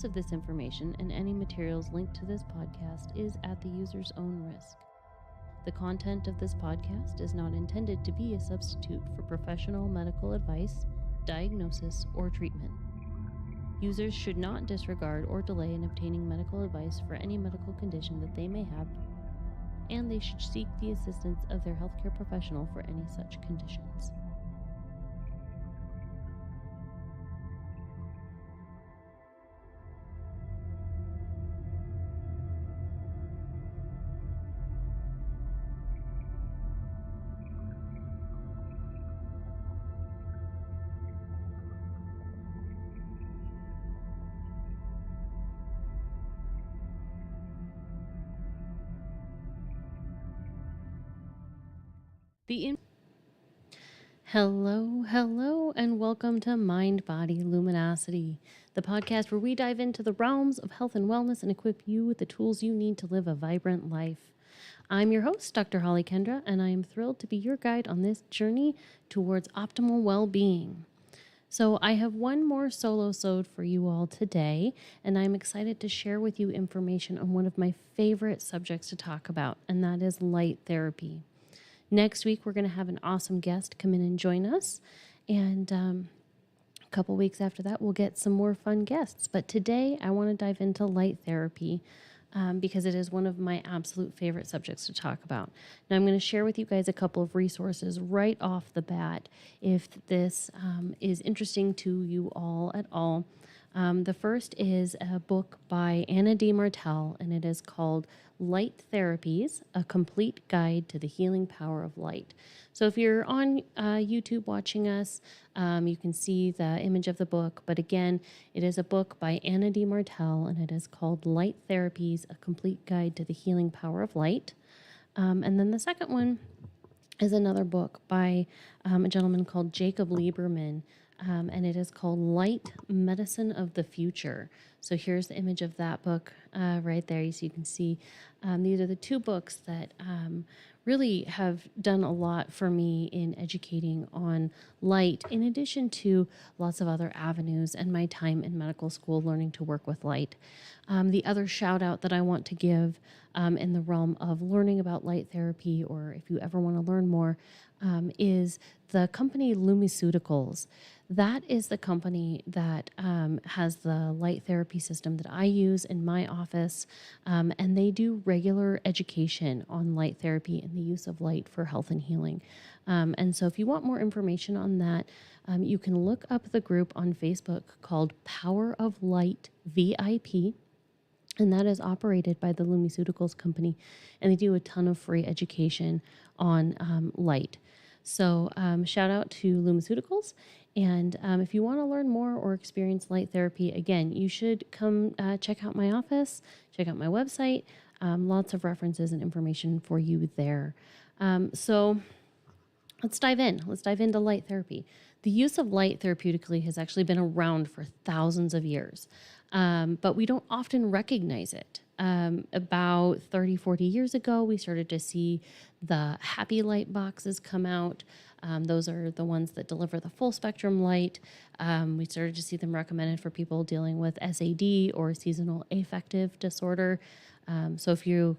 Of this information and any materials linked to this podcast is at the user's own risk. The content of this podcast is not intended to be a substitute for professional medical advice, diagnosis, or treatment. Users should not disregard or delay in obtaining medical advice for any medical condition that they may have, and they should seek the assistance of their healthcare professional for any such conditions. Hello, and welcome to Mind Body Luminosity, the podcast where we dive into the realms of health and wellness and equip you with the tools you need to live a vibrant life. I'm your host, Dr. Holly Kendra, and I am thrilled to be your guide on this journey towards optimal well-being. So I have one more solo-sode for you all today, and I'm excited to share with you information on one of my favorite subjects to talk about, and that is light therapy. Next week, we're going to have an awesome guest come in and join us. And a couple weeks after that, we'll get some more fun guests. But today, I want to dive into light therapy because it is one of my absolute favorite subjects to talk about. Now, I'm going to share with you guys a couple of resources right off the bat if this is interesting to you all at all. The first is a book by Anna D. Martell, and it is called Light Therapies, A Complete Guide to the Healing Power of Light. So if you're on YouTube watching us, you can see the image of the book. But again, it is a book by Anna D. Martell, and it is called Light Therapies, A Complete Guide to the Healing Power of Light. And then the second one is another book by a gentleman called Jacob Lieberman, and it is called Light Medicine of the Future. So here's the image of that book right there. So you can see these are the two books that really have done a lot for me in educating on light, in addition to lots of other avenues and my time in medical school learning to work with light. The other shout out that I want to give in the realm of learning about light therapy, or if you ever want to learn more, is the company Luminosity. That is the company that has the light therapy system that I use in my office, and they do regular education on light therapy and the use of light for health and healing. And so if you want more information on that, you can look up the group on Facebook called Power of Light VIP. And that is operated by the Lumiceuticals company, and they do a ton of free education on light. So shout out to Lumiceuticals. And if you want to learn more or experience light therapy, again, you should come check out my office, check out my website. Lots of references and information for you there. So let's dive in. Let's dive into light therapy. The use of light therapeutically has actually been around for thousands of years, but we don't often recognize it. About 30, 40 years ago, we started to see the happy light boxes come out. Those are the ones that deliver the full spectrum light. We started to see them recommended for people dealing with SAD or seasonal affective disorder. So if you're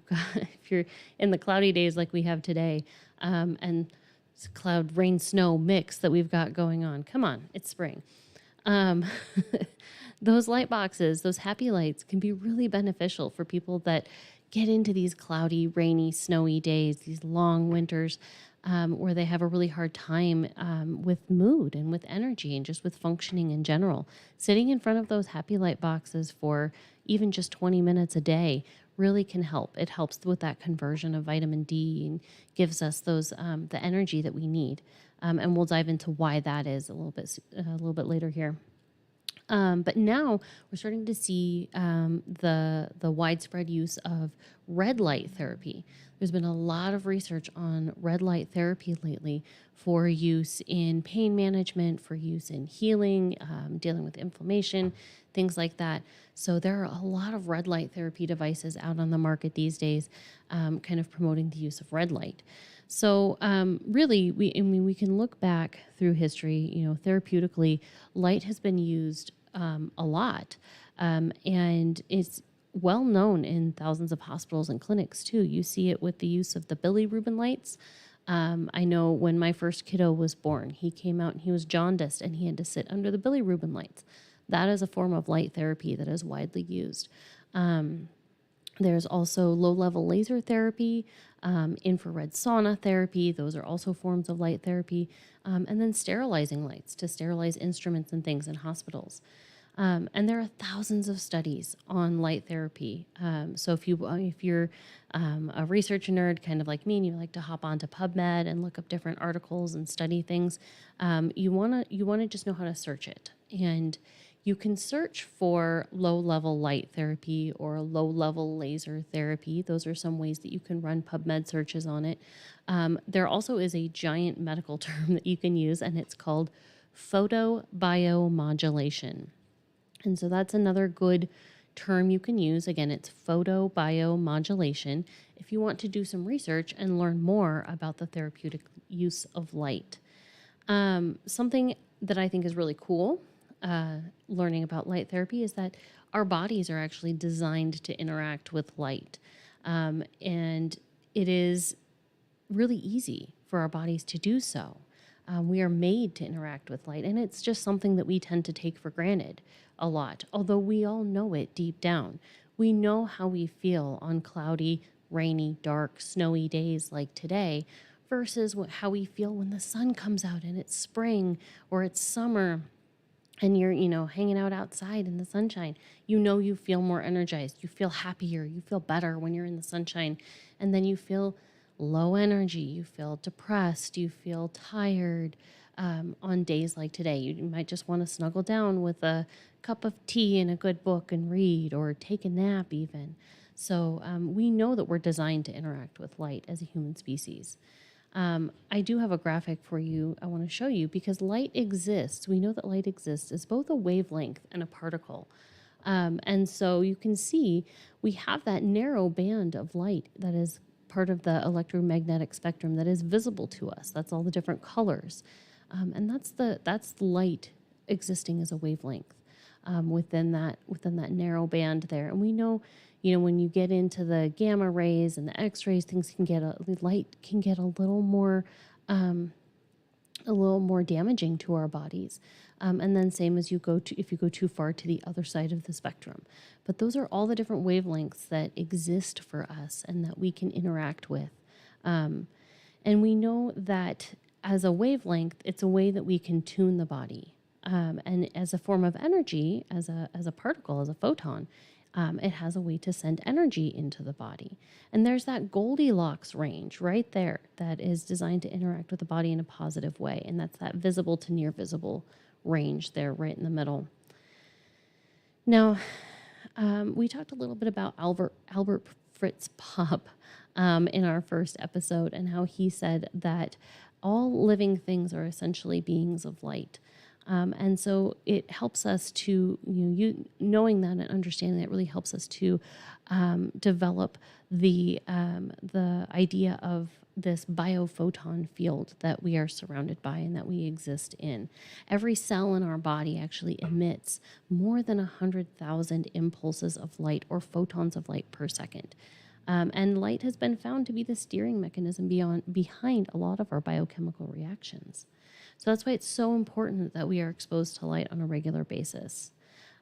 in the cloudy days like we have today, and it's cloud, rain, snow mix that we've got going on, come on, it's spring. Those light boxes, those happy lights, can be really beneficial for people that get into these cloudy, rainy, snowy days, these long winters, where they have a really hard time with mood and with energy and just with functioning in general. Sitting in front of those happy light boxes for even just 20 minutes a day really can help. It helps with that conversion of vitamin D and gives us those the energy that we need. And we'll dive into why that is a little bit later here. But now we're starting to see the widespread use of red light therapy. There's been a lot of research on red light therapy lately for use in pain management, for use in healing, dealing with inflammation, things like that. So there are a lot of red light therapy devices out on the market these days, kind of promoting the use of red light. So really, we can look back through history, therapeutically, light has been used a lot. And it's well known in thousands of hospitals and clinics too. You see it with the use of the bilirubin lights. I know when my first kiddo was born, he came out and he was jaundiced and he had to sit under the bilirubin lights. That is a form of light therapy that is widely used. There's also low-level laser therapy, infrared sauna therapy. Those are also forms of light therapy. And then sterilizing lights to sterilize instruments and things in hospitals. And there are thousands of studies on light therapy. So if you're a research nerd, kind of like me, and you like to hop onto PubMed and look up different articles and study things, you wanna just know how to search it. And you can search for low-level light therapy or low-level laser therapy. Those are some ways that you can run PubMed searches on it. There also is a giant medical term that you can use, and it's called photobiomodulation. And so that's another good term you can use. Again, it's photobiomodulation if you want to do some research and learn more about the therapeutic use of light. Something that I think is really cool, learning about light therapy, is that our bodies are actually designed to interact with light. And it is really easy for our bodies to do so. We are made to interact with light, and it's just something that we tend to take for granted a lot, although we all know it deep down. We know how we feel on cloudy, rainy, dark, snowy days like today versus how we feel when the sun comes out and it's spring or it's summer and you're, hanging out outside in the sunshine. You feel more energized. You feel happier. You feel better when you're in the sunshine. And then you feel low energy. You feel depressed. You feel tired. On days like today, you might just want to snuggle down with a cup of tea and a good book and read, or take a nap even. So we know that we're designed to interact with light as a human species. I do have a graphic for you I want to show you, because light exists. We know that light exists as both a wavelength and a particle. And so you can see we have that narrow band of light that is part of the electromagnetic spectrum that is visible to us. That's all the different colors. And that's light existing as a wavelength within that narrow band there. And we know, when you get into the gamma rays and the X-rays, the light can get a little more damaging to our bodies. And then same as if you go too far to the other side of the spectrum. But those are all the different wavelengths that exist for us and that we can interact with. And we know that as a wavelength, it's a way that we can tune the body. And as a form of energy, as a particle, as a photon, it has a way to send energy into the body. And there's that Goldilocks range right there that is designed to interact with the body in a positive way. And that's that visible to near visible range there right in the middle. Now, we talked a little bit about Albert Fritz Popp in our first episode, and how he said that all living things are essentially beings of light. And so it helps us to, knowing that and understanding that really helps us to develop the idea of this biophoton field that we are surrounded by and that we exist in. Every cell in our body actually emits more than 100,000 impulses of light, or photons of light, per second. And light has been found to be the steering mechanism behind a lot of our biochemical reactions. So that's why it's so important that we are exposed to light on a regular basis.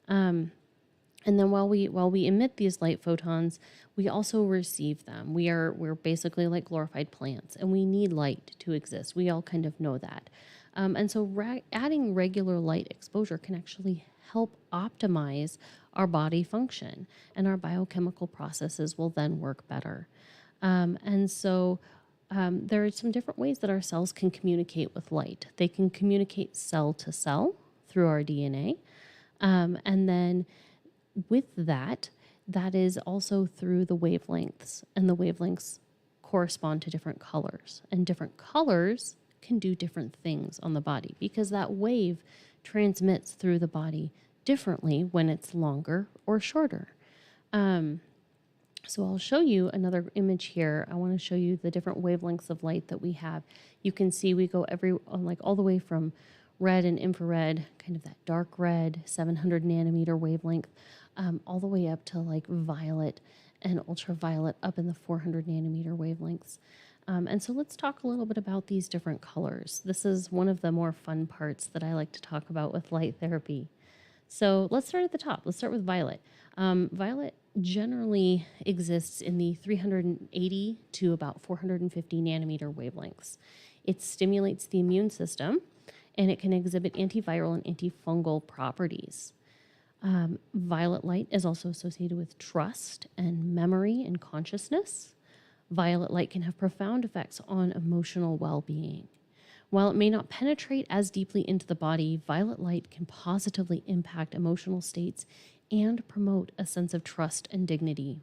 And then while we emit these light photons, we also receive them. We're basically like glorified plants, and we need light to exist. We all kind of know that. And so adding regular light exposure can actually help optimize our body function, and our biochemical processes will then work better. And so there are some different ways that our cells can communicate with light. They can communicate cell to cell through our DNA. And then with that is also through the wavelengths, and the wavelengths correspond to different colors, and different colors can do different things on the body, because that wave transmits through the body differently when it's longer or shorter. So I'll show you another image here. I want to show you the different wavelengths of light that we have. You can see we go all the way from red and infrared, kind of that dark red, 700 nanometer wavelength, all the way up to like violet and ultraviolet up in the 400 nanometer wavelengths. And so let's talk a little bit about these different colors. This is one of the more fun parts that I like to talk about with light therapy. So let's start at the top. Let's start with violet. Violet generally exists in the 380 to about 450 nanometer wavelengths. It stimulates the immune system, and it can exhibit antiviral and antifungal properties. Violet light is also associated with trust and memory and consciousness. Violet light can have profound effects on emotional well-being. While it may not penetrate as deeply into the body, violet light can positively impact emotional states and promote a sense of trust and dignity.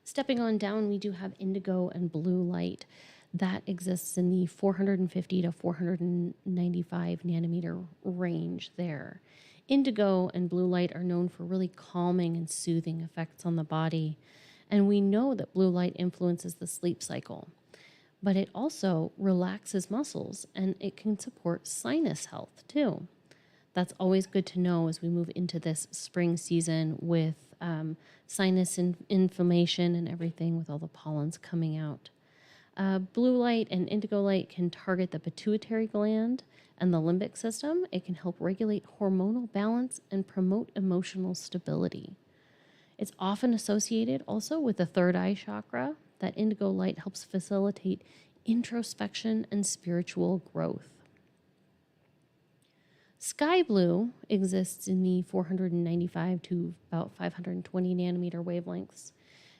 Stepping on down, we do have indigo and blue light. That exists in the 450 to 495 nanometer range there. Indigo and blue light are known for really calming and soothing effects on the body. And we know that blue light influences the sleep cycle, but it also relaxes muscles and it can support sinus health too. That's always good to know as we move into this spring season with sinus inflammation and everything with all the pollens coming out. Blue light and indigo light can target the pituitary gland and the limbic system. It can help regulate hormonal balance and promote emotional stability. It's often associated also with the third eye chakra. That indigo light helps facilitate introspection and spiritual growth. Sky blue exists in the 495 to about 520 nanometer wavelengths.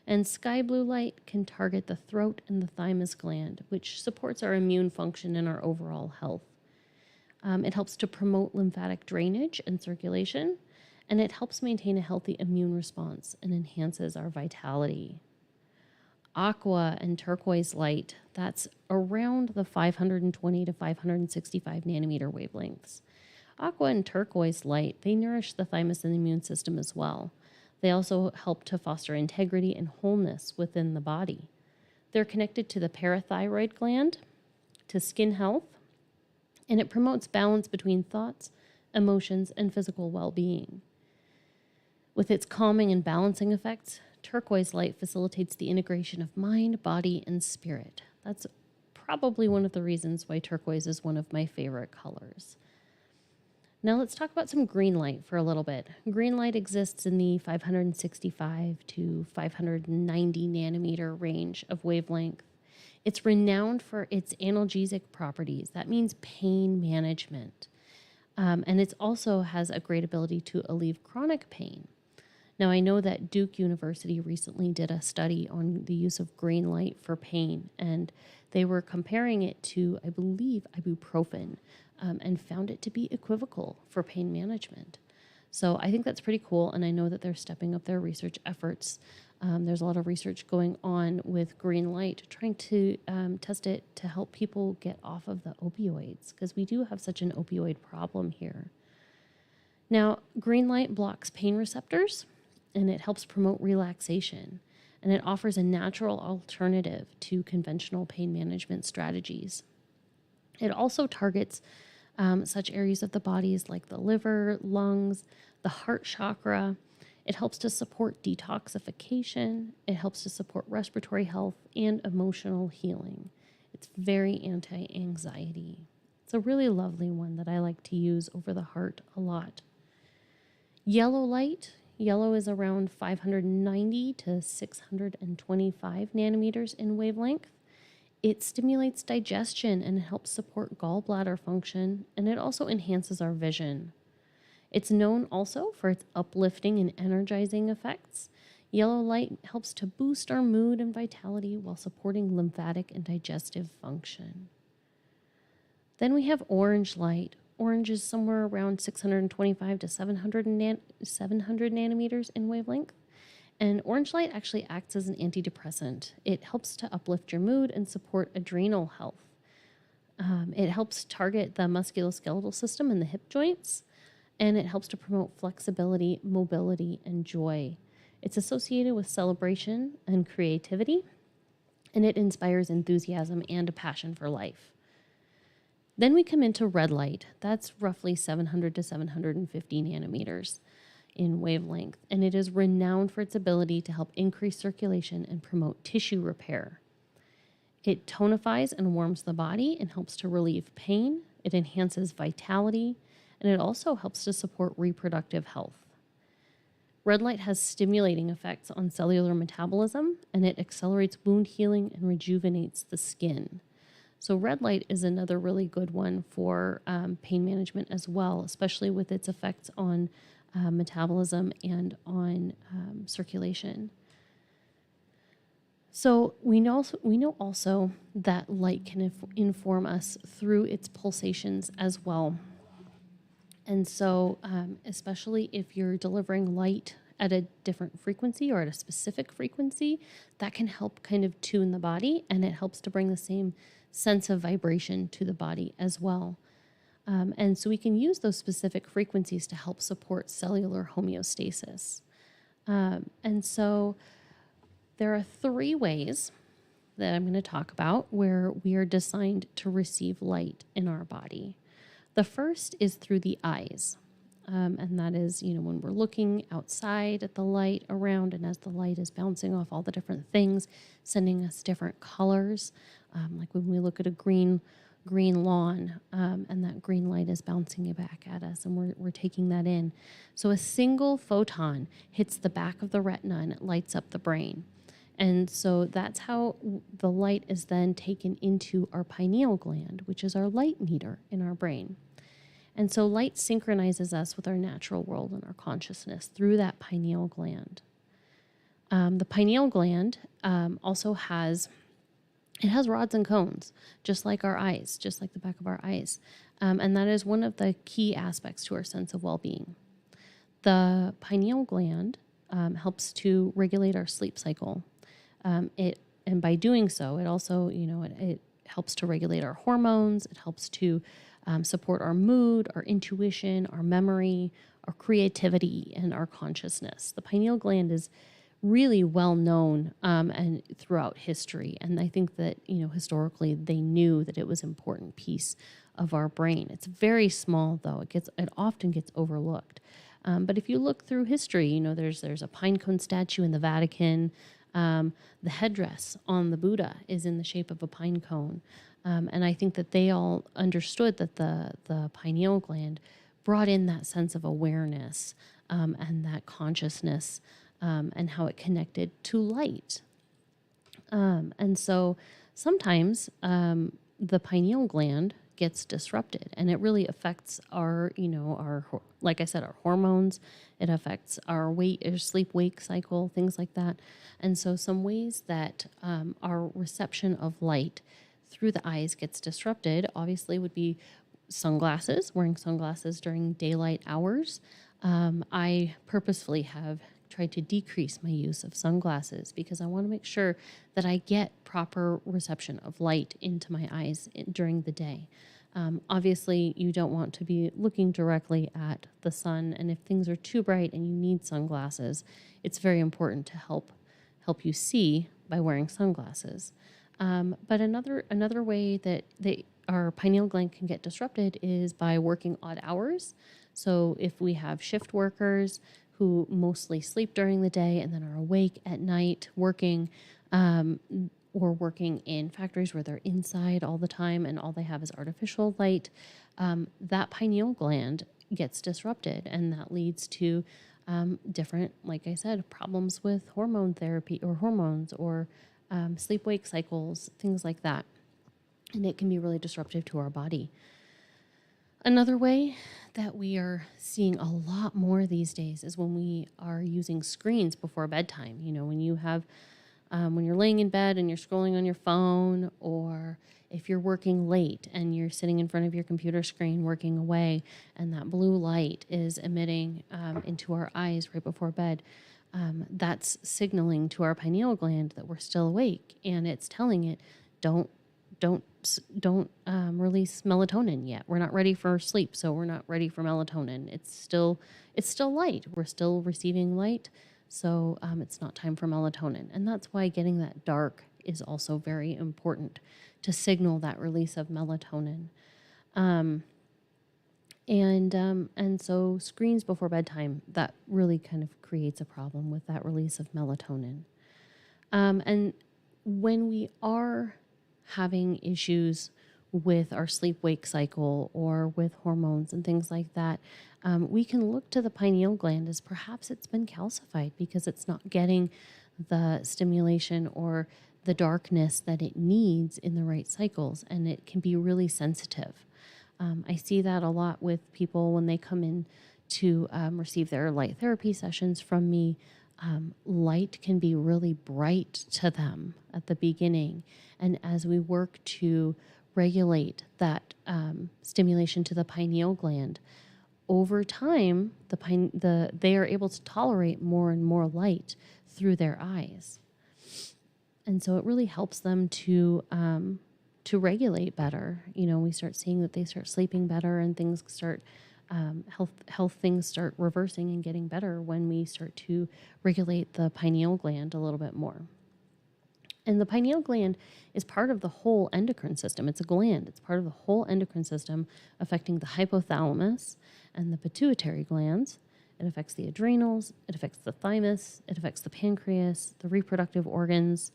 And sky blue light can target the throat and the thymus gland, which supports our immune function and our overall health. It helps to promote lymphatic drainage and circulation, and it helps maintain a healthy immune response and enhances our vitality. Aqua and turquoise light, that's around the 520 to 565 nanometer wavelengths. Aqua and turquoise light, they nourish the thymus and the immune system as well. They also help to foster integrity and wholeness within the body. They're connected to the parathyroid gland, to skin health, and it promotes balance between thoughts, emotions, and physical well-being. With its calming and balancing effects, turquoise light facilitates the integration of mind, body, and spirit. That's probably one of the reasons why turquoise is one of my favorite colors. Now let's talk about some green light for a little bit. Green light exists in the 565 to 590 nanometer range of wavelength. It's renowned for its analgesic properties. That means pain management. And it also has a great ability to alleviate chronic pain. Now, I know that Duke University recently did a study on the use of green light for pain, and they were comparing it to, I believe, ibuprofen, and found it to be equivocal for pain management. So I think that's pretty cool, and I know that they're stepping up their research efforts. There's a lot of research going on with green light, trying to test it to help people get off of the opioids, because we do have such an opioid problem here. Now, green light blocks pain receptors, and it helps promote relaxation, and it offers a natural alternative to conventional pain management strategies. It also targets such areas of the bodies like the liver, lungs, the heart chakra. It helps to support detoxification. It helps to support respiratory health and emotional healing. It's very anti-anxiety. It's a really lovely one that I like to use over the heart a lot. Yellow light. Yellow is around 590 to 625 nanometers in wavelength. It stimulates digestion and helps support gallbladder function, and it also enhances our vision. It's known also for its uplifting and energizing effects. Yellow light helps to boost our mood and vitality while supporting lymphatic and digestive function. Then we have orange light. Orange is somewhere around 625 to 700 nanometers in wavelength. And orange light actually acts as an antidepressant. It helps to uplift your mood and support adrenal health. It helps target the musculoskeletal system and the hip joints, and it helps to promote flexibility, mobility, and joy. It's associated with celebration and creativity, and it inspires enthusiasm and a passion for life. Then we come into red light. That's roughly 700 to 750 nanometers. in wavelength, and it is renowned for its ability to help increase circulation and promote tissue repair. It tonifies and warms the body and helps to relieve pain. It enhances vitality, and it also helps to support reproductive health. Red light has stimulating effects on cellular metabolism, and it accelerates wound healing and rejuvenates the skin. So red light is another really good one for pain management as well, especially with its effects on metabolism and on circulation. So we know also that light can inform us through its pulsations as well. And so especially if you're delivering light at a different frequency or at a specific frequency, that can help kind of tune the body, and it helps to bring the same sense of vibration to the body as well. And so we can use those specific frequencies to help support cellular homeostasis. And so there are 3 ways that I'm going to talk about where we are designed to receive light in our body. The first is through the eyes. And that is, when we're looking outside at the light around, and as the light is bouncing off all the different things, sending us different colors, like when we look at a green lawn, and that green light is bouncing it back at us, and we're taking that in. So a single photon hits the back of the retina, and it lights up the brain. And so that's how the light is then taken into our pineal gland, which is our light meter in our brain. And so light synchronizes us with our natural world and our consciousness through that pineal gland. The pineal gland also has rods and cones, just like our eyes, just like the back of our eyes. And that is one of the key aspects to our sense of well-being. The pineal gland helps to regulate our sleep cycle. And by doing so, it also, it helps to regulate our hormones. It helps to support our mood, our intuition, our memory, our creativity, and our consciousness. The pineal gland is really well known and throughout history. And I think that, historically they knew that it was an important piece of our brain. It's very small, though. It often gets overlooked. But if you look through history, there's a pine cone statue in the Vatican. The headdress on the Buddha is in the shape of a pine cone. And I think that they all understood that the pineal gland brought in that sense of awareness and that consciousness and how it connected to light. And so sometimes the pineal gland gets disrupted, and it really affects our, like I said, our hormones. It affects our sleep-wake cycle, things like that. And so some ways that our reception of light through the eyes gets disrupted, obviously, would be wearing sunglasses during daylight hours. I purposefully have tried to decrease my use of sunglasses because I want to make sure that I get proper reception of light into my eyes during the day. Obviously, you don't want to be looking directly at the sun, and if things are too bright and you need sunglasses, it's very important to help you see by wearing sunglasses. But another way that our pineal gland can get disrupted is by working odd hours. So if we have shift workers who mostly sleep during the day and then are awake at night working, or working in factories where they're inside all the time and all they have is artificial light, that pineal gland gets disrupted, and that leads to different, like I said, problems with hormone therapy or hormones or sleep-wake cycles, things like that. And it can be really disruptive to our body. Another way that we are seeing a lot more these days is when we are using screens before bedtime. When you have, when you're laying in bed and you're scrolling on your phone, or if you're working late and you're sitting in front of your computer screen working away, and that blue light is emitting into our eyes right before bed, that's signaling to our pineal gland that we're still awake, and it's telling it, don't release melatonin yet. We're not ready for sleep, so we're not ready for melatonin. It's still light. We're still receiving light, so it's not time for melatonin. And that's why getting that dark is also very important to signal that release of melatonin. And so screens before bedtime, that really kind of creates a problem with that release of melatonin. And when we are having issues with our sleep-wake cycle or with hormones and things like that, we can look to the pineal gland as perhaps it's been calcified because it's not getting the stimulation or the darkness that it needs in the right cycles, and it can be really sensitive. I see that a lot with people when they come in to receive their light therapy sessions from me. Light can be really bright to them at the beginning. And as we work to regulate that stimulation to the pineal gland, over time, they are able to tolerate more and more light through their eyes. And so it really helps them to regulate better. You know, we start seeing that they start sleeping better, and things start health things start reversing and getting better when we start to regulate the pineal gland a little bit more. And the pineal gland is part of the whole endocrine system. It's a gland. It's part of the whole endocrine system, affecting the hypothalamus and the pituitary glands. It affects the adrenals. It affects the thymus. It affects the pancreas, the reproductive organs.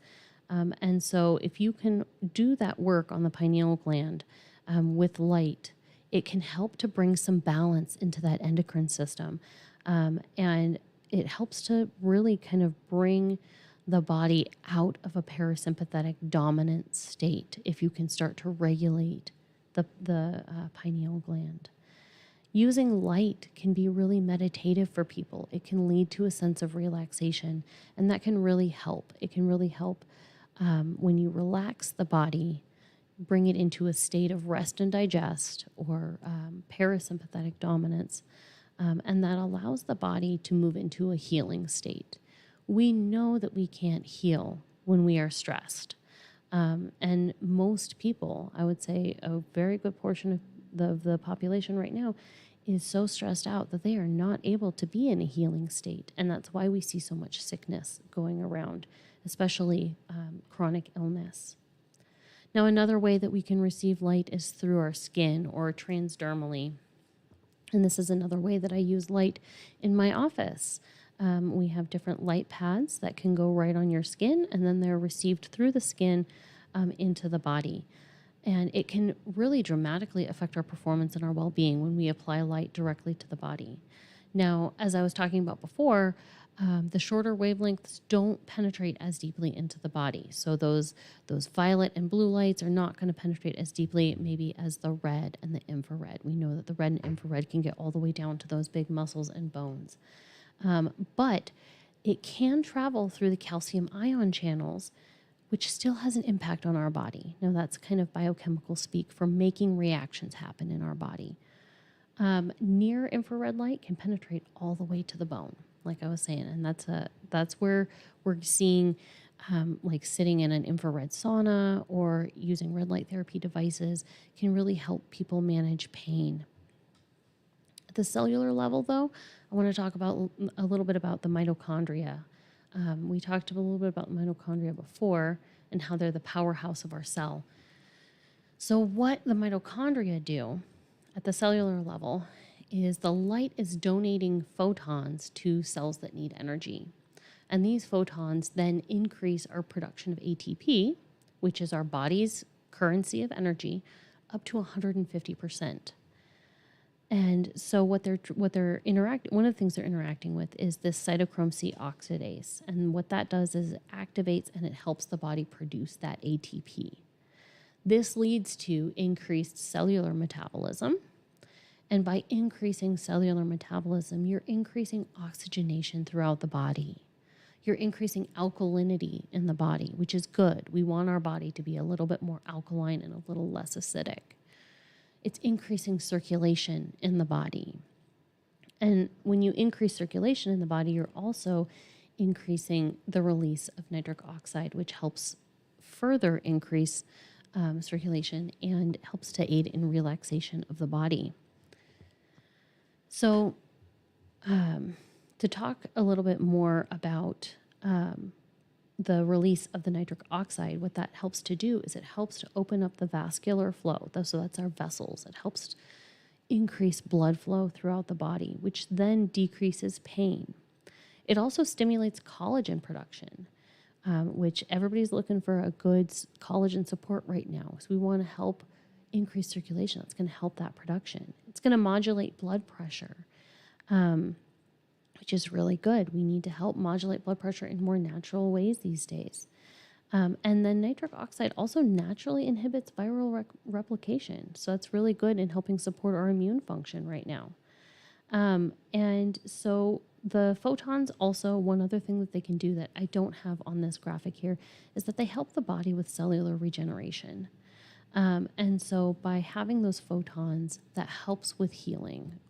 And so if you can do that work on the pineal gland with light, it can help to bring some balance into that endocrine system. And it helps to really kind of bring the body out of a parasympathetic dominant state if you can start to regulate the pineal gland. Using light can be really meditative for people. It can lead to a sense of relaxation, and that can really help. It can really help when you relax the body, bring it into a state of rest and digest or parasympathetic dominance, and that allows the body to move into a healing state. We know that we can't heal when we are stressed. And most people, I would say a very good portion of the population right now, is so stressed out that they are not able to be in a healing state. And that's why we see so much sickness going around, especially chronic illness. Now, another way that we can receive light is through our skin or transdermally. And this is another way that I use light in my office. We have different light pads that can go right on your skin, and then they're received through the skin into the body. And it can really dramatically affect our performance and our well-being when we apply light directly to the body. Now, as I was talking about before, the shorter wavelengths don't penetrate as deeply into the body. So those violet and blue lights are not going to penetrate as deeply maybe as the red and the infrared. We know that the red and infrared can get all the way down to those big muscles and bones. But it can travel through the calcium ion channels, which still has an impact on our body. Now, that's kind of biochemical speak for making reactions happen in our body. Near infrared light can penetrate all the way to the bone, like I was saying, and that's where we're seeing like sitting in an infrared sauna or using red light therapy devices can really help people manage pain. At the cellular level, though, I want to talk about a little bit about the mitochondria. We talked a little bit about mitochondria before and how they're the powerhouse of our cell. So what the mitochondria do at the cellular level is the light is donating photons to cells that need energy. And these photons then increase our production of ATP, which is our body's currency of energy, up to 150%. And so one of the things they're interacting with is this cytochrome C oxidase. And what that does is it activates and it helps the body produce that ATP. This leads to increased cellular metabolism. And by increasing cellular metabolism, you're increasing oxygenation throughout the body. You're increasing alkalinity in the body, which is good. We want our body to be a little bit more alkaline and a little less acidic. It's increasing circulation in the body. And when you increase circulation in the body, you're also increasing the release of nitric oxide, which helps further increase circulation and helps to aid in relaxation of the body. So to talk a little bit more about the release of the nitric oxide, what that helps to do is it helps to open up the vascular flow. So that's our vessels. It helps increase blood flow throughout the body, which then decreases pain. It also stimulates collagen production, which everybody's looking for a good collagen support right now. So we want to help increase circulation. That's going to help that production. It's going to modulate blood pressure, which is really good. We need to help modulate blood pressure in more natural ways these days. And then nitric oxide also naturally inhibits viral replication. So that's really good in helping support our immune function right now. And so the photons also, one other thing that they can do that I don't have on this graphic here is that they help the body with cellular regeneration. And so by having those photons, that helps with healing.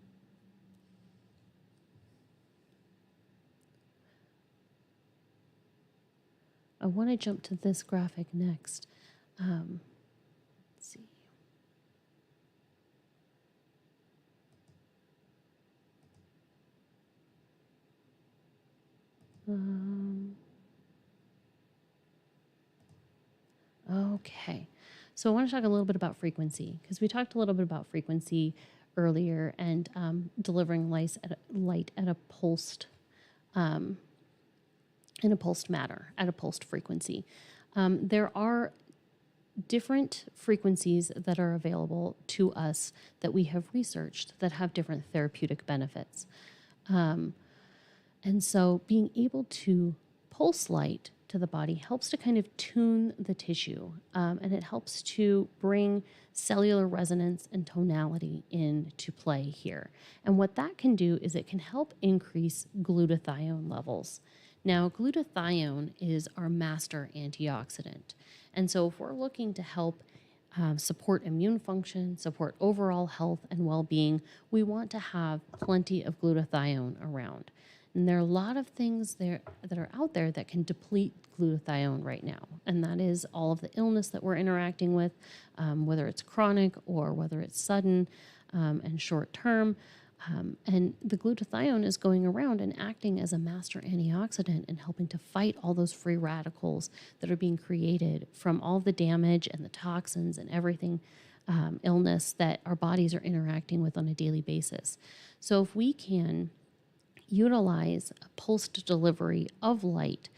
I want to jump to this graphic next. Let's see. Okay. So I want to talk a little bit about frequency, because we talked a little bit about frequency earlier and delivering light at a pulsed in a pulsed matter, at a pulsed frequency. There are different frequencies that are available to us that we have researched that have different therapeutic benefits. And so being able to pulse light to the body helps to kind of tune the tissue, and it helps to bring cellular resonance and tonality into play here. And what that can do is it can help increase glutathione levels. Now, glutathione is our master antioxidant. And so if we're looking to help support immune function, support overall health and well-being, we want to have plenty of glutathione around. And there are a lot of things there that are out there that can deplete glutathione right now. And that is all of the illness that we're interacting with, whether it's chronic or whether it's sudden and short term. And the glutathione is going around and acting as a master antioxidant and helping to fight all those free radicals that are being created from all the damage and the toxins and everything, illness that our bodies are interacting with on a daily basis. So if we can utilize a pulsed delivery of light,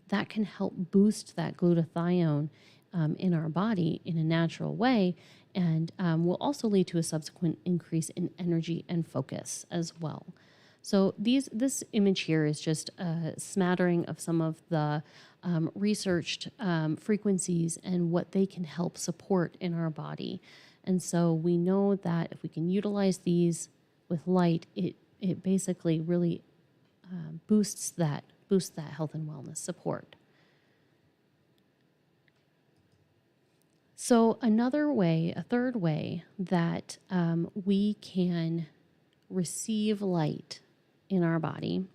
that can help boost that glutathione in our body in a natural way, and will also lead to a subsequent increase in energy and focus as well. So this image here is just a smattering of some of the researched frequencies and what they can help support in our body. And so we know that if we can utilize these with light, it basically really boosts that health and wellness support. So a third way that we can receive light in our body,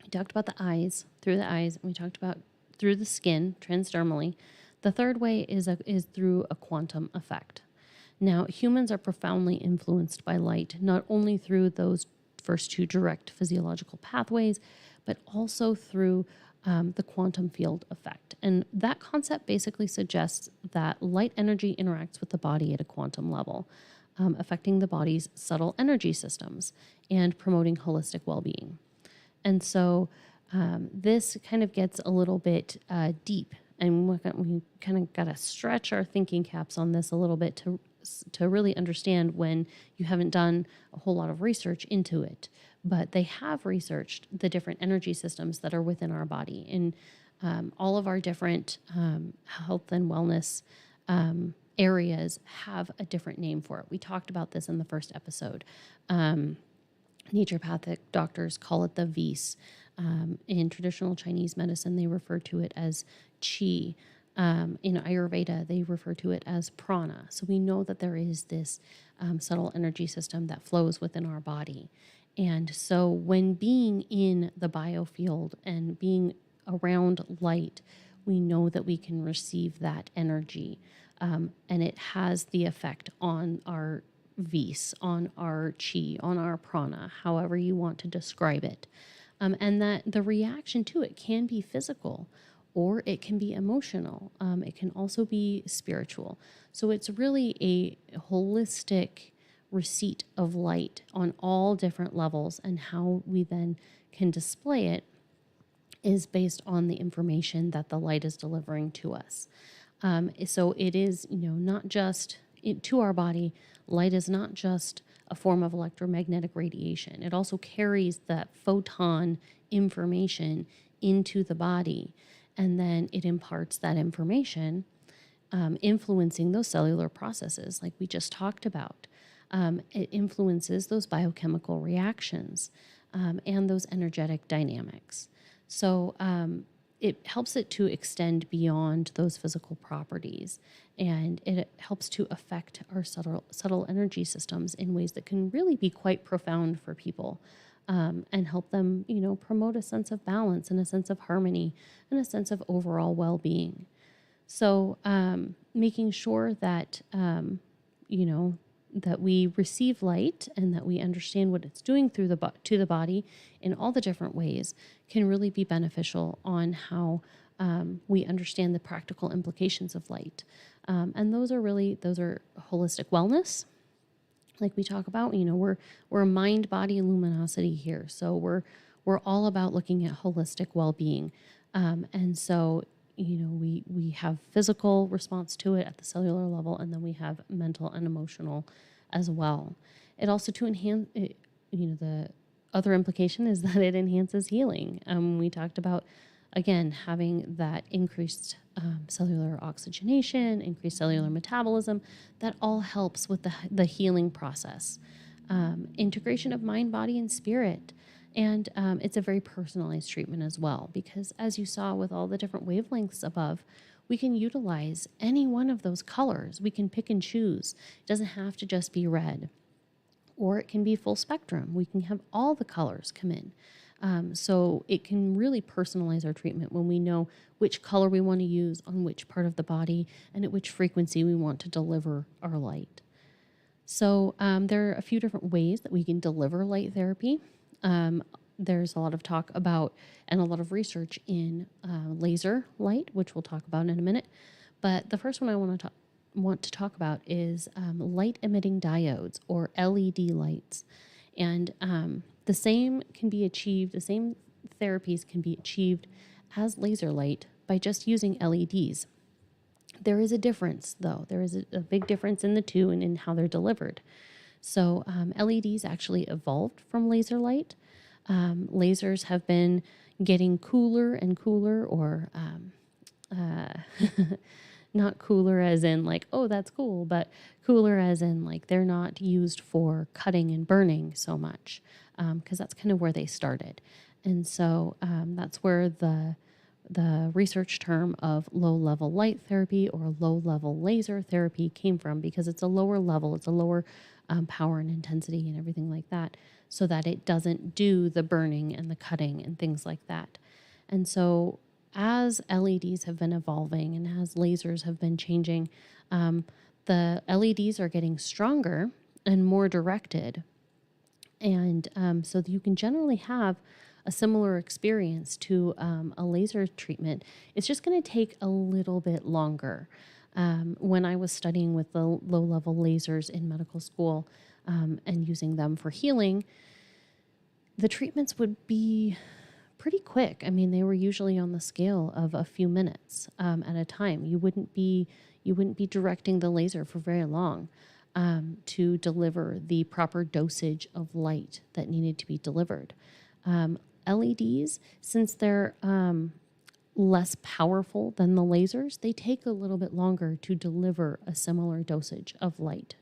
we talked about the eyes, through the eyes, and we talked about through the skin, transdermally. The third way is through a quantum effect. Now, humans are profoundly influenced by light, not only through those first two direct physiological pathways, but also through the quantum field effect. And that concept basically suggests that light energy interacts with the body at a quantum level, affecting the body's subtle energy systems and promoting holistic well-being. And so this kind of gets a little bit deep, and we kind of got to stretch our thinking caps on this a little bit to really understand when you haven't done a whole lot of research into it. But they have researched the different energy systems that are within our body. And all of our different health and wellness areas have a different name for it. We talked about this in the first episode. Naturopathic doctors call it the vis. In traditional Chinese medicine, they refer to it as qi. In Ayurveda, they refer to it as prana. So we know that there is this subtle energy system that flows within our body. And so when being in the biofield and being around light, we know that we can receive that energy. And it has the effect on our vis, on our chi, on our prana, however you want to describe it. And that the reaction to it can be physical, or it can be emotional. It can also be spiritual. So it's really a holistic receipt of light on all different levels, and how we then can display it is based on the information that the light is delivering to us. So it is, not just to our body, light is not just a form of electromagnetic radiation. It also carries that photon information into the body, and then it imparts that information, influencing those cellular processes like we just talked about. It influences those biochemical reactions and those energetic dynamics. So it helps it to extend beyond those physical properties, and it helps to affect our subtle energy systems in ways that can really be quite profound for people, and help them, promote a sense of balance and a sense of harmony and a sense of overall well-being. So making sure that, that we receive light and that we understand what it's doing to the body in all the different ways can really be beneficial on how we understand the practical implications of light. And those are holistic wellness. Like we talk about, we're a mind, body, and luminosity here. So we're all about looking at holistic well-being. And so, we have physical response to it at the cellular level, and then we have mental and emotional as well. It also to enhance, the other implication is that it enhances healing. We talked about, again, having that increased cellular oxygenation, increased cellular metabolism. That all helps with the healing process. Integration of mind, body, and spirit. And it's a very personalized treatment as well, because as you saw with all the different wavelengths above, we can utilize any one of those colors. We can pick and choose. It doesn't have to just be red, or it can be full spectrum. We can have all the colors come in. So it can really personalize our treatment when we know which color we want to use on which part of the body and at which frequency we want to deliver our light. So there are a few different ways that we can deliver light therapy. There's a lot of talk about and a lot of research in laser light, which we'll talk about in a minute. But the first one I want to talk about is light emitting diodes, or LED lights. And the same therapies can be achieved as laser light by just using LEDs. There is a difference, though. There is a big difference in the two and in how they're delivered. So LEDs actually evolved from laser light. Lasers have been getting cooler and cooler, or not cooler as in like, oh, that's cool, but cooler as in like they're not used for cutting and burning so much, because that's kind of where they started. And so that's where the research term of low-level light therapy or low-level laser therapy came from, because it's a lower level, it's a lower power and intensity and everything like that, so that it doesn't do the burning and the cutting and things like that. And so as LEDs have been evolving and as lasers have been changing, the LEDs are getting stronger and more directed. And so that you can generally have a similar experience to a laser treatment. It's just going to take a little bit longer. When I was studying with the low-level lasers in medical school and using them for healing, the treatments would be pretty quick. I mean, they were usually on the scale of a few minutes at a time. You wouldn't be directing the laser for very long to deliver the proper dosage of light that needed to be delivered. LEDs, since they're less powerful than the lasers, they take a little bit longer to deliver a similar dosage of light.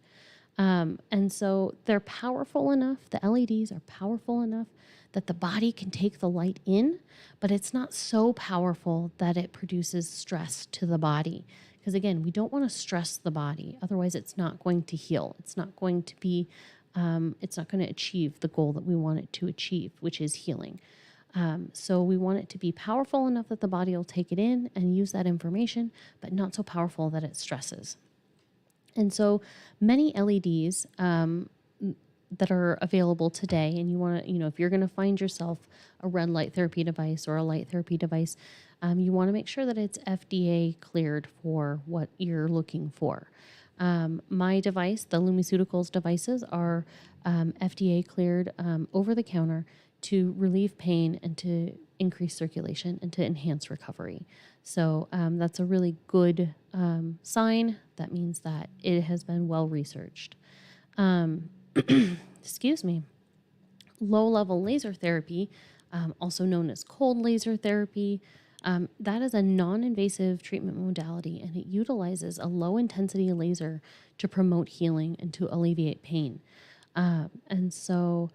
And so they're powerful enough, the LEDs are powerful enough that the body can take the light in, but it's not so powerful that it produces stress to the body. Because again, we don't want to stress the body. Otherwise, it's not going to heal. It's not going to be, it's not going to achieve the goal that we want it to achieve, which is healing. So we want it to be powerful enough that the body will take it in and use that information, but not so powerful that it stresses. And so many LEDs that are available today, and you want to, if you're going to find yourself a red light therapy device or a light therapy device, you want to make sure that it's FDA cleared for what you're looking for. My device, the Lumiceuticals devices, are FDA cleared over the counter to relieve pain and to increase circulation and to enhance recovery. So that's a really good sign. That means that it has been well researched. Excuse me. Low-level laser therapy, also known as cold laser therapy, that is a non-invasive treatment modality, and it utilizes a low-intensity laser to promote healing and to alleviate pain. And so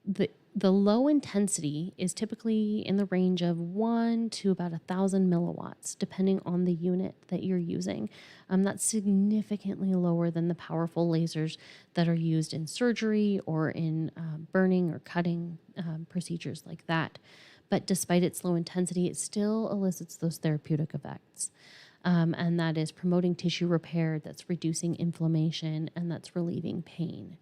the low intensity is typically in the range of 1 to about 1,000 milliwatts, depending on the unit that you're using. That's significantly lower than the powerful lasers that are used in surgery or in burning or cutting procedures like that. But despite its low intensity, it still elicits those therapeutic effects. And that is promoting tissue repair, that's reducing inflammation, and that's relieving pain.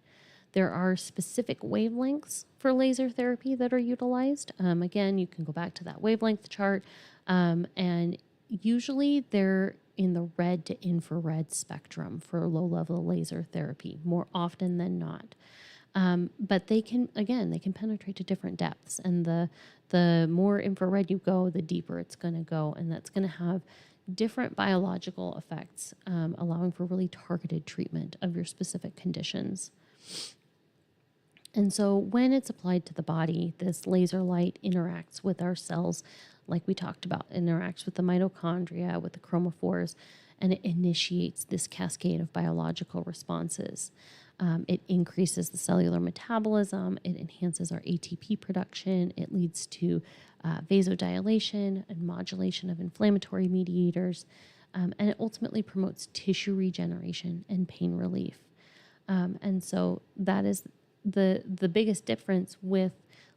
There are specific wavelengths for laser therapy that are utilized. Again, you can go back to that wavelength chart, and usually they're in the red to infrared spectrum for low-level laser therapy, more often than not. But they can penetrate to different depths, and the more infrared you go, the deeper it's going to go, and that's going to have different biological effects, allowing for really targeted treatment of your specific conditions. And so when it's applied to the body, this laser light interacts with our cells, like we talked about, interacts with the mitochondria, with the chromophores, and it initiates this cascade of biological responses. It increases the cellular metabolism, it enhances our ATP production, it leads to vasodilation and modulation of inflammatory mediators, and it ultimately promotes tissue regeneration and pain relief. And so that is the biggest difference with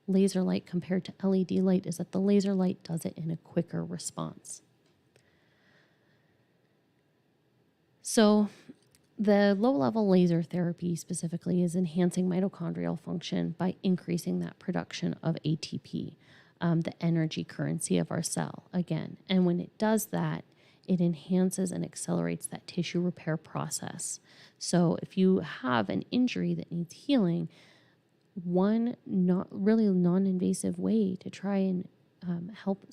laser light compared to LED light, is that the laser light does it in a quicker response. So the low-level laser therapy specifically is enhancing mitochondrial function by increasing that production of ATP, the energy currency of our cell, again. And when it does that, it enhances and accelerates that tissue repair process. So if you have an injury that needs healing, one really non-invasive way to try and help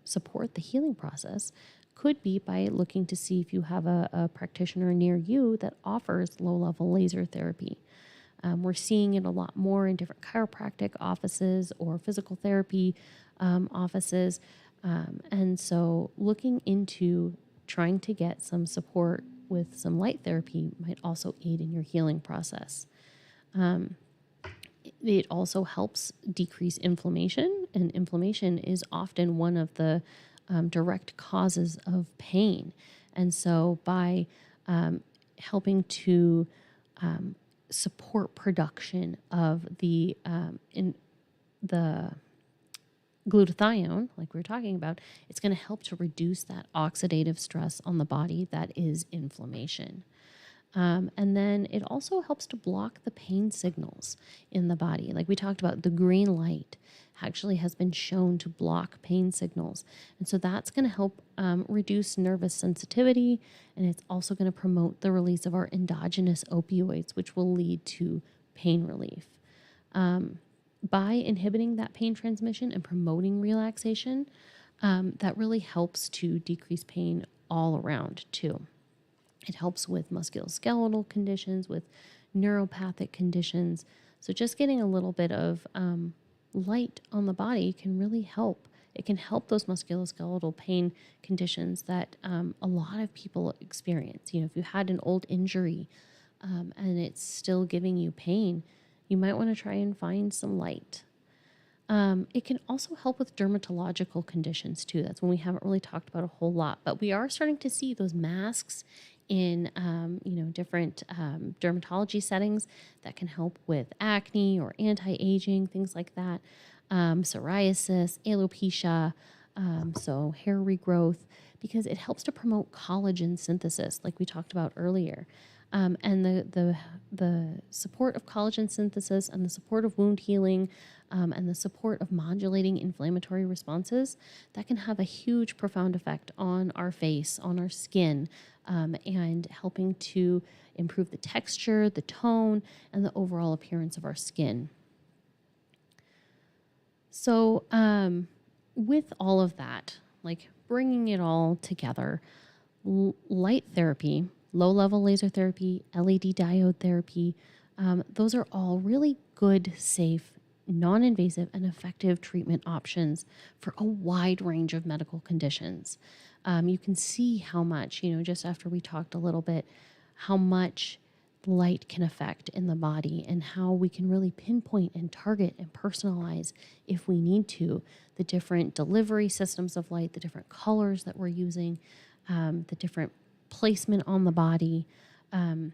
support the healing process could be by looking to see if you have a practitioner near you that offers low-level laser therapy. We're seeing it a lot more in different chiropractic offices or physical therapy offices. And so looking into trying to get some support with some light therapy might also aid in your healing process. It also helps decrease inflammation, and inflammation is often one of the direct causes of pain. And so by helping to support production of the glutathione, like we were talking about, it's going to help to reduce that oxidative stress on the body that is inflammation. And then it also helps to block the pain signals in the body. Like we talked about, the green light actually has been shown to block pain signals. And so that's going to help reduce nervous sensitivity, and it's also going to promote the release of our endogenous opioids, which will lead to pain relief. By inhibiting that pain transmission and promoting relaxation, that really helps to decrease pain all around too. It helps with musculoskeletal conditions, with neuropathic conditions. So just getting a little bit of light on the body can really help. It can help those musculoskeletal pain conditions that a lot of people experience. You know, if you had an old injury and it's still giving you pain, you might want to try and find some light. It can also help with dermatological conditions too. That's when we haven't really talked about a whole lot, but we are starting to see those masks in different dermatology settings that can help with acne or anti-aging, things like that, psoriasis, alopecia, so hair regrowth, because it helps to promote collagen synthesis, like we talked about earlier. And the support of collagen synthesis and the support of wound healing and the support of modulating inflammatory responses, that can have a huge, profound effect on our face, on our skin, and helping to improve the texture, the tone, and the overall appearance of our skin. So with all of that, like bringing it all together, light therapy, low-level laser therapy, LED diode therapy, those are all really good, safe, non-invasive, and effective treatment options for a wide range of medical conditions. You can see how much, just after we talked a little bit, how much light can affect in the body and how we can really pinpoint and target and personalize, if we need to, the different delivery systems of light, the different colors that we're using, the different placement on the body. And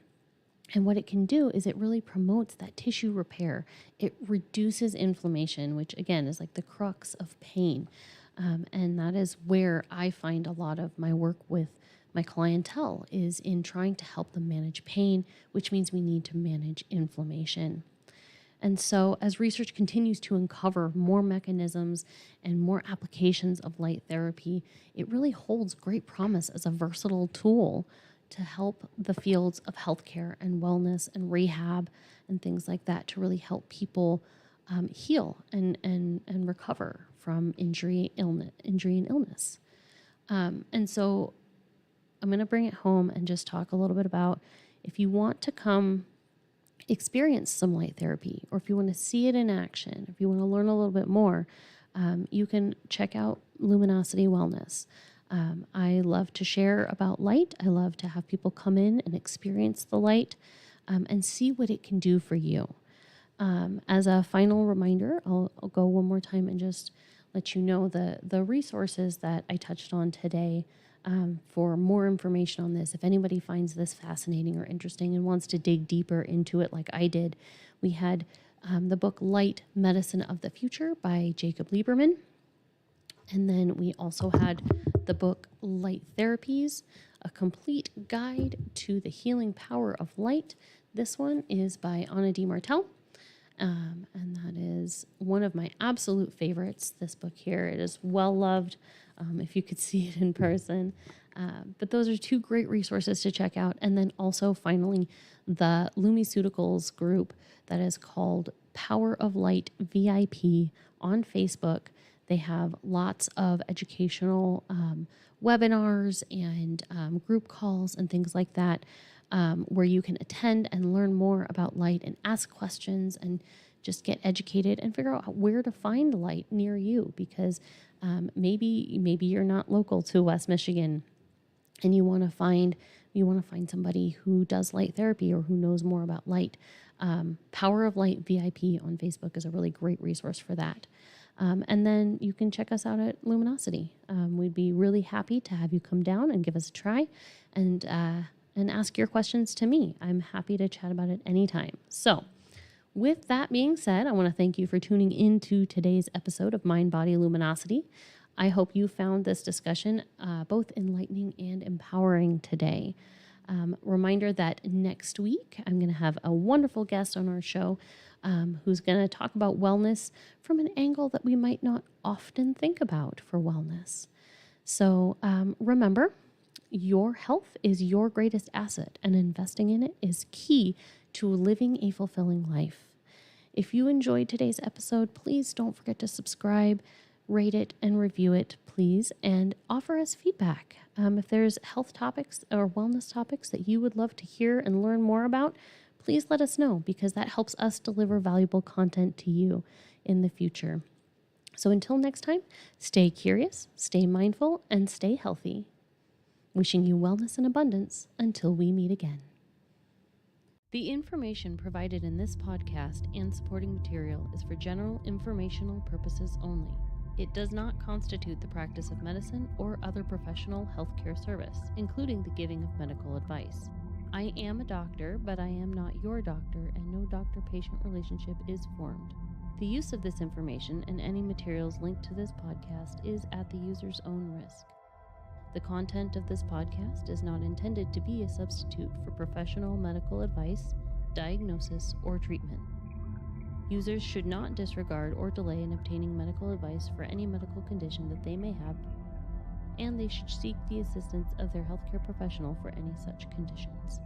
what it can do is it really promotes that tissue repair. It reduces inflammation, which again is like the crux of pain. And that is where I find a lot of my work with my clientele, is in trying to help them manage pain, which means we need to manage inflammation. And so as research continues to uncover more mechanisms and more applications of light therapy, it really holds great promise as a versatile tool to help the fields of healthcare and wellness and rehab and things like that, to really help people heal and recover from injury and illness. And so I'm going to bring it home and just talk a little bit about, if you want to come experience some light therapy, or if you want to see it in action, if you want to learn a little bit more, you can check out Luminosity Wellness. I love to share about light. I love to have people come in and experience the light and see what it can do for you. As a final reminder, I'll go one more time and just let you know the resources that I touched on today. For more information on this, if anybody finds this fascinating or interesting and wants to dig deeper into it like I did, we had the book Light, Medicine of the Future by Jacob Lieberman. And then we also had the book Light Therapies, A Complete Guide to the Healing Power of Light. This one is by Anna D. Martel. And that is one of my absolute favorites, this book here. It is well loved, if you could see it in person. But those are two great resources to check out. And then also, finally, the Lumiceuticals group that is called Power of Light VIP on Facebook. They have lots of educational webinars and group calls and things like that, where you can attend and learn more about light and ask questions and just get educated and figure out where to find light near you, because maybe you're not local to West Michigan and you want to find somebody who does light therapy or who knows more about light. Power of Light VIP on Facebook is a really great resource for that. And then you can check us out at Luminosity. We'd be really happy to have you come down and give us a try and ask your questions to me. I'm happy to chat about it anytime. So with that being said, I want to thank you for tuning into today's episode of Mind, Body, Luminosity. I hope you found this discussion both enlightening and empowering today. Reminder that next week I'm going to have a wonderful guest on our show who's going to talk about wellness from an angle that we might not often think about for wellness. So remember, your health is your greatest asset, and investing in it is key to living a fulfilling life. If you enjoyed today's episode, please don't forget to subscribe, rate it, and review it, please, and offer us feedback. If there's health topics or wellness topics that you would love to hear and learn more about, please let us know, because that helps us deliver valuable content to you in the future. So until next time, stay curious, stay mindful, and stay healthy. Wishing you wellness and abundance until we meet again. The information provided in this podcast and supporting material is for general informational purposes only. It does not constitute the practice of medicine or other professional healthcare service, including the giving of medical advice. I am a doctor, but I am not your doctor, and no doctor-patient relationship is formed. The use of this information and any materials linked to this podcast is at the user's own risk. The content of this podcast is not intended to be a substitute for professional medical advice, diagnosis, or treatment. Users should not disregard or delay in obtaining medical advice for any medical condition that they may have and they should seek the assistance of their healthcare professional for any such conditions.